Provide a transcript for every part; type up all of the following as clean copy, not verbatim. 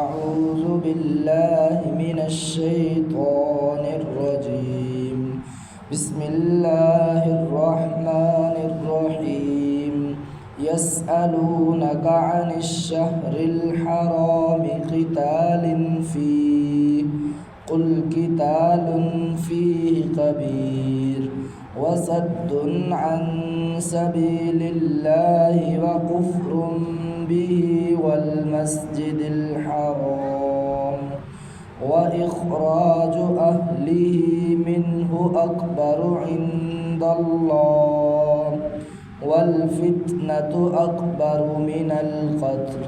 أعوذ بالله من الشيطان الرجيم. بسم الله الرحمن الرحيم. يسألونك عن الشهر الحرام قتال فيه قل قتال فيه كبير وصد عن سبيل الله وكفر به والمسجد الحرام وإخراج أهله منه أكبر عند الله والفتنة أكبر من القتل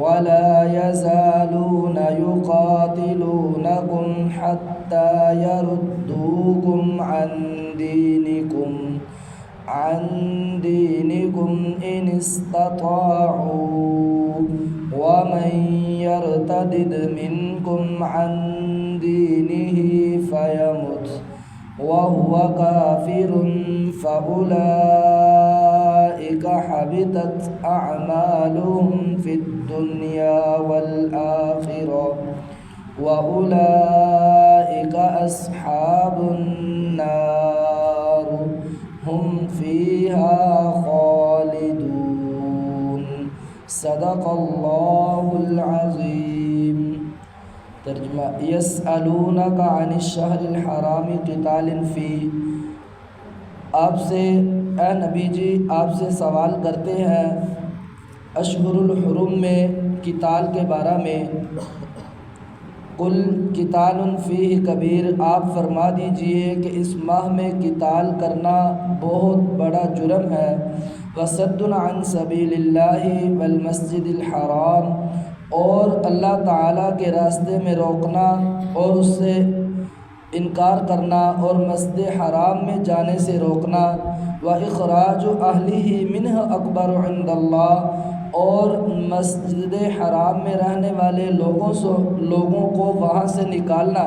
ولا يزالون يقاتلونكم حتى يردوكم عن دينكم إن استطاعوا ومن يرتد منكم عن دينه فيمت وهو كافر فأولئك حبطت أعمالهم في الدنيا والآخرة وأولئك أصحاب النار هم فيها خالدون. صدق اللہ العظیم. ترجمہ: یسألونک عن الشہر الحرام قتال فیہ. آپ سے اے نبی جی آپ سے سوال کرتے ہیں اشہر الحرم میں قتال کے بارے میں. قل قتال فیہ کبیر. آپ فرما دیجئے کہ اس ماہ میں قتال کرنا بہت بڑا جرم ہے. وصد عن سبیل اللہ والمسجد الحرام. اور اللہ تعالیٰ کے راستے میں روکنا اور اس سے انکار کرنا اور مسجد حرام میں جانے سے روکنا. وإخراج أهله منه أكبر عند اللہ. اور مسجد حرام میں رہنے والے لوگوں کو وہاں سے نکالنا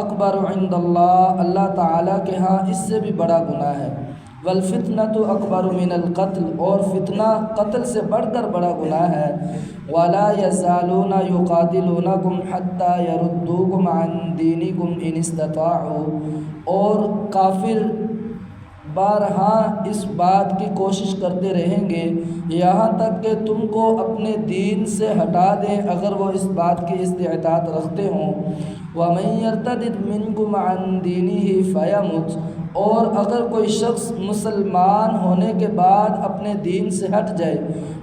اکبر عند اللہ، اللہ تعالیٰ کے ہاں اس سے بھی بڑا گناہ ہے. والفتنة أكبر من القتل. اور فتنہ قتل سے بڑھ کر بڑا گناہ ہے. ولا يزالون يقاتلونكم حتى يردوكم عن دينكم إن استطاعوا. اور کافر بارہا اس بات کی کوشش کرتے رہیں گے یہاں تک کہ تم کو اپنے دین سے ہٹا دیں اگر وہ اس بات کی استطاعت رکھتے ہوں. وَمَن يَرْتَدِدْ مِنْكُمْ عَنْ دِينِهِ فَيَمُتْ. اور اگر کوئی شخص مسلمان ہونے کے بعد اپنے دین سے ہٹ جائے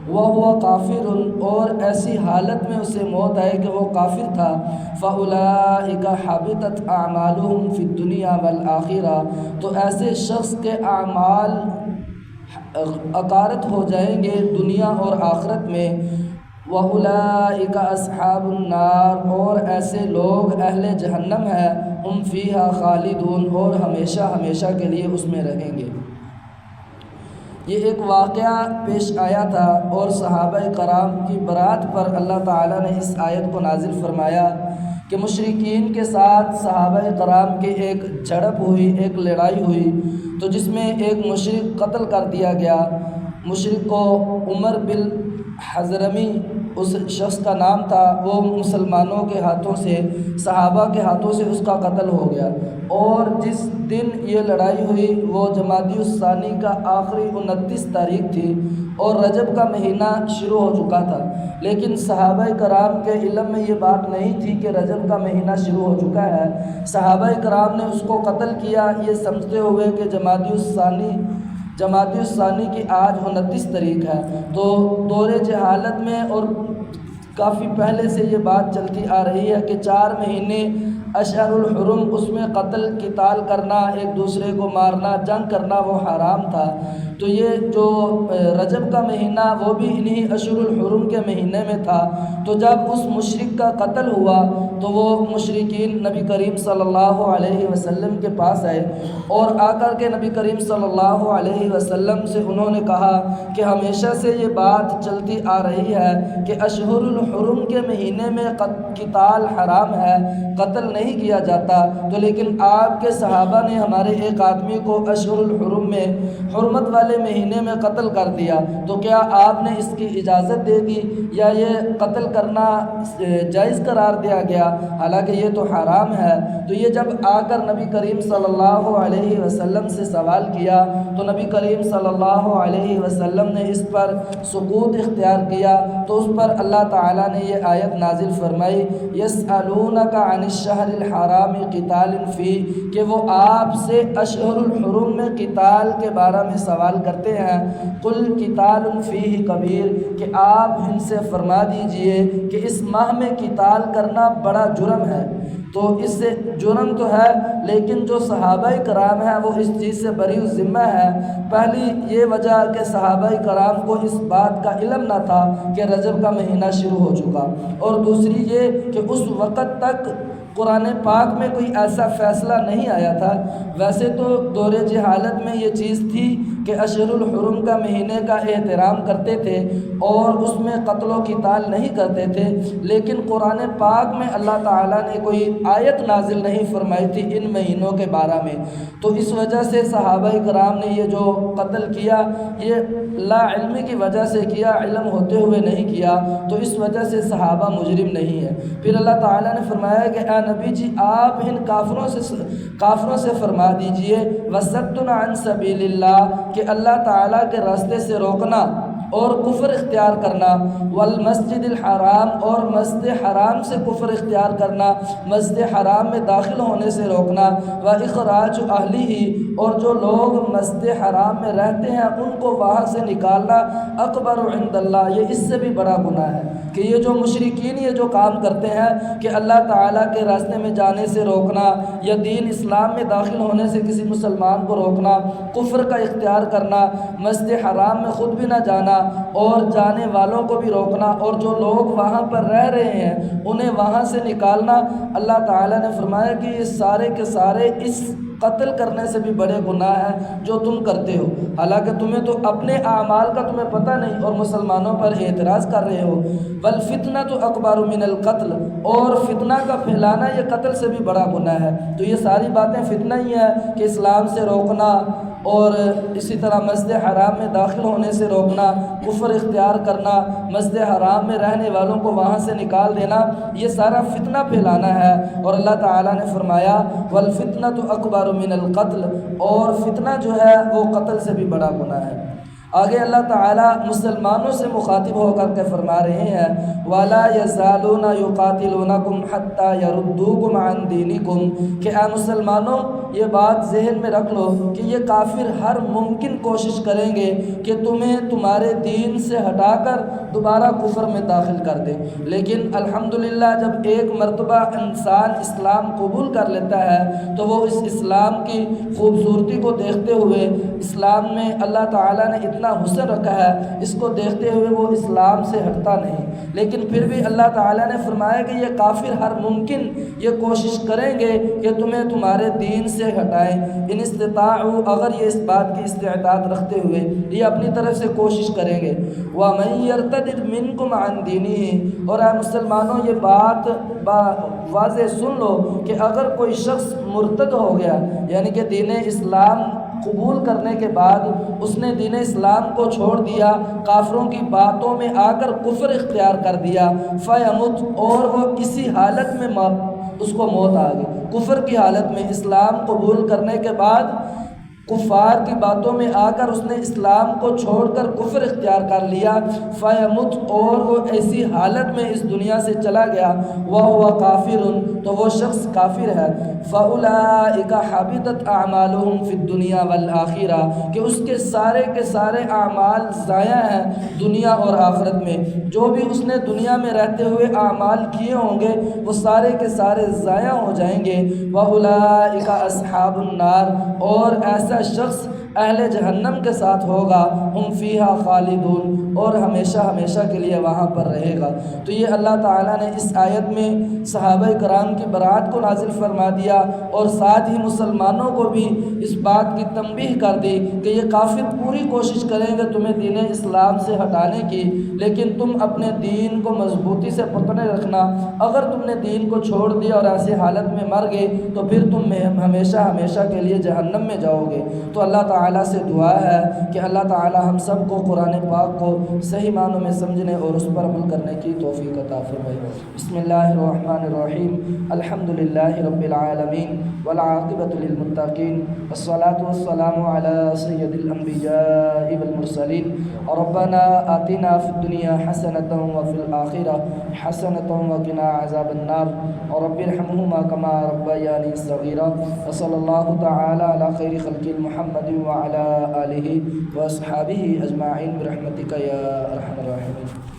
وَهُوَ كَافِرٌ. اور ایسی حالت میں اسے موت آئے کہ وہ کافر تھا. فَأُولَئِكَ حَبِطَتْ أَعْمَالُهُمْ فِي الدُّنْيَا وَالْآخِرَةِ. تو ایسے شخص کے اعمال اکارت ہو جائیں گے دنیا اور آخرت میں. وَأُولَئِكَ أَصْحَابُ النَّارِ. اور ایسے لوگ اہل جہنم ہیں. ہم فیہا خالدون. اور ہمیشہ ہمیشہ کے لیے اس میں رہیں گے. یہ ایک واقعہ پیش آیا تھا اور صحابہ کرام کی برات پر اللہ تعالیٰ نے اس آیت کو نازل فرمایا کہ مشرکین کے ساتھ صحابہ کرام کے ایک جھڑپ ہوئی، ایک لڑائی ہوئی تو جس میں ایک مشرک قتل کر دیا گیا. مشرک کو عمر بن حضرمی اس شخص کا نام تھا. وہ مسلمانوں کے ہاتھوں سے، صحابہ کے ہاتھوں سے اس کا قتل ہو گیا. اور جس دن یہ لڑائی ہوئی وہ جمادی الثانی کا آخری 29 تاریخ تھی اور رجب کا مہینہ شروع ہو چکا تھا. لیکن صحابہ کرام کے علم میں یہ بات نہیں تھی کہ رجب کا مہینہ شروع ہو چکا ہے. صحابہ کرام نے اس کو قتل کیا یہ سمجھتے ہوئے کہ جمادی الثانی کی آج 29 تاریخ ہے. تو دور جہالت میں اور کافی پہلے سے یہ بات چلتی آ رہی ہے کہ 4 مہینے اشہر الحرم اس میں قتال کرنا، ایک دوسرے کو مارنا، جنگ کرنا وہ حرام تھا. تو یہ جو رجب کا مہینہ وہ بھی انہی اشہر الحرم کے مہینے میں تھا. تو جب اس مشرک کا قتل ہوا تو وہ مشرکین نبی کریم صلی اللہ علیہ وسلم کے پاس آئے اور آ کر کے نبی کریم صلی اللہ علیہ وسلم سے انہوں نے کہا کہ ہمیشہ سے یہ بات چلتی آ رہی ہے کہ اشہر الحرم کے مہینے میں قتال حرام ہے، قتل نہیں کیا جاتا. تو لیکن آپ کے صحابہ نے ہمارے ایک آدمی کو اشہر الحرم میں حرمت والی والے مہینے میں قتل کر دیا تو کیا آپ نے اس کی اجازت دے دی یا یہ قتل کرنا جائز قرار دیا گیا، حالانکہ یہ تو حرام ہے؟ تو یہ جب آ کر نبی کریم صلی اللہ علیہ وسلم سے سوال کیا تو نبی کریم صلی اللہ علیہ وسلم نے اس پر سکوت اختیار کیا، تو اس پر اللہ تعالیٰ نے یہ آیت نازل فرمائی یسألونک عن الشہر الحرام قتال فیہ، کہ وہ آپ سے اشہر الحرم میں قتال کے بارے میں سوال کرتے ہیں، قل قتال فیہ کبیر، کہ آپ ان سے فرما دیجئے کہ اس ماہ میں قتال کرنا بڑا جرم ہے۔ تو اس سے جرم تو ہے، لیکن جو صحابہ کرام ہیں وہ اس چیز سے بری الذمہ ہے۔ پہلی یہ وجہ کہ صحابہ کرام کو اس بات کا علم نہ تھا کہ رجب کا مہینہ شروع ہو چکا، اور دوسری یہ کہ اس وقت تک قرآن پاک میں کوئی ایسا فیصلہ نہیں آیا تھا۔ ویسے تو دور جہالت میں یہ چیز تھی کہ اشہر الحرم کا مہینے کا احترام کرتے تھے اور اس میں قتل و قتال نہیں کرتے تھے، لیکن قرآن پاک میں اللہ تعالیٰ نے کوئی آیت نازل نہیں فرمائی تھی ان مہینوں کے بارے میں، تو اس وجہ سے صحابہ کرام نے یہ جو قتل کیا یہ لا علمی کی وجہ سے کیا، علم ہوتے ہوئے نہیں کیا، تو اس وجہ سے صحابہ مجرم نہیں ہے۔ پھر اللہ تعالیٰ نے فرمایا کہ اے نبی جی آپ ان کافروں سے فرما دیجئے وَصَدٌّ عَن سَبِيلِ اللَّهِ، کہ اللہ تعالیٰ کے راستے سے روکنا اور کفر اختیار کرنا، والمسجد الحرام، اور مسجد حرام سے کفر اختیار کرنا، مسجد حرام میں داخل ہونے سے روکنا، وَإِخْرَاجُ أَهْلِهِ، اور جو لوگ مسجد حرام میں رہتے ہیں ان کو وہاں سے نکالنا، اکبر عند اللہ، یہ اس سے بھی بڑا گناہ ہے کہ یہ جو مشرکین یہ جو کام کرتے ہیں کہ اللہ تعالیٰ کے راستے میں جانے سے روکنا یا دین اسلام میں داخل ہونے سے کسی مسلمان کو روکنا، کفر کا اختیار کرنا، مسجد حرام میں خود بھی نہ جانا اور جانے والوں کو بھی روکنا، اور جو لوگ وہاں پر رہ رہے ہیں انہیں وہاں سے نکالنا، اللہ تعالیٰ نے فرمایا کہ یہ سارے کے سارے اس قتل کرنے سے بھی بڑے گناہ ہیں جو تم کرتے ہو، حالانکہ تمہیں تو اپنے اعمال کا تمہیں پتہ نہیں اور مسلمانوں پر اعتراض کر رہے ہو۔ والفتنة اکبر من القتل، اور فتنہ کا پھیلانا یہ قتل سے بھی بڑا گناہ ہے۔ تو یہ ساری باتیں فتنہ ہی ہیں کہ اسلام سے روکنا اور اسی طرح مسجد حرام میں داخل ہونے سے روکنا، کفر اختیار کرنا، مسجد حرام میں رہنے والوں کو وہاں سے نکال دینا، یہ سارا فتنہ پھیلانا ہے۔ اور اللہ تعالیٰ نے فرمایا والفتنة اکبر من القتل، اور فتنہ جو ہے وہ قتل سے بھی بڑا گناہ ہے۔ آگے اللہ تعالیٰ مسلمانوں سے مخاطب ہو کر کے فرما رہے ہیں وَلَا يَزَالُونَ يُقَاتِلُونَكُمْ حَتَّى يَرُدُّوكُمْ عَنْ دِينِكُمْ، کہ اے مسلمانوں یہ بات ذہن میں رکھ لو کہ یہ کافر ہر ممکن کوشش کریں گے کہ تمہیں تمہارے دین سے ہٹا کر دوبارہ کفر میں داخل کر دیں، لیکن الحمدللہ جب ایک مرتبہ انسان اسلام قبول کر لیتا ہے تو وہ اس اسلام کی خوبصورتی کو دیکھتے ہوئے، اسلام میں اللہ تعالیٰ نے اتنا حسن رکھا ہے، اس کو دیکھتے ہوئے وہ اسلام سے ہٹتا نہیں، لیکن پھر بھی اللہ تعالیٰ نے فرمایا کہ یہ کافر ہر ممکن یہ کوشش کریں گے کہ تمہیں تمہارے دین سے ہٹائیں، ان استطاعوا، اگر یہ اس بات کی استعداد رکھتے ہوئے یہ اپنی طرف سے کوشش کریں گے، وَمَن يَرْتَدِدْ مِنْكُمْ عَنْ دِينِهِ، اور اے مسلمانوں یہ بات واضح سن لو کہ اگر کوئی شخص مرتد ہو گیا، یعنی کہ دین اسلام قبول کرنے کے بعد اس نے دین اسلام کو چھوڑ دیا، کافروں کی باتوں میں آ کر کفر اختیار کر دیا، فیمت، اور وہ اسی حالت میں اس کو موت آ گئی، کفر کی حالت میں، اسلام قبول کرنے کے بعد کفار کی باتوں میں آ کر اس نے اسلام کو چھوڑ کر کفر اختیار کر لیا، فیمت، اور وہ ایسی حالت میں اس دنیا سے چلا گیا، وَهُوَ کافر، تو وہ شخص کافر ہے، فَأُولَئِكَ حَبِطَتْ أَعْمَالُهُمْ فِي الدُّنْيَا وَالْآخِرَةِ، کہ اس کے سارے اعمال ضائع ہیں دنیا اور آخرت میں، جو بھی اس نے دنیا میں رہتے ہوئے اعمال کیے ہوں گے وہ سارے کے سارے ضائع ہو جائیں گے، وَأُولَئِكَ أَصْحَابُ النَّارِ، اور ایسا شخص اہل جہنم کے ساتھ ہوگا، ہم فیہا خالدون، اور ہمیشہ ہمیشہ کے لیے وہاں پر رہے گا۔ تو یہ اللہ تعالیٰ نے اس آیت میں صحابہ کرام کی برات کو نازل فرما دیا، اور ساتھ ہی مسلمانوں کو بھی اس بات کی تنبیہ کر دی کہ یہ کافر پوری کوشش کریں گے تمہیں دین اسلام سے ہٹانے کی، لیکن تم اپنے دین کو مضبوطی سے پکڑے رکھنا۔ اگر تم نے دین کو چھوڑ دیا اور ایسی حالت میں مر گئے تو پھر تم ہمیشہ ہمیشہ کے لیے جہنم میں جاؤ گے۔ تو اللہ تعالیٰ سے دعا ہے کہ اللہ تعالیٰ ہم سب کو قرآن پاک کو صحیح معنوں میں سمجھنے اور اس پر عمل کرنے کی توفیق عطا فرمائے۔ بسم اللہ الرحمن الرحیم، الحمد للہ رب العالمین والعاقبۃ للمتقین، والصلاة والسلام علی سید الانبیاء والمرسلین، ربنا آتنا فی الدنیا حسنۃ وفی الآخرہ حسنۃ وقنا عذاب النار، رب ارحمہما کما ربیانی صغیرا، وصلی اللہ تعالی علی خیر خلق محمد وعلی آلہ واصحابہ اجمعین برحمتک یا ارحم الراحمین۔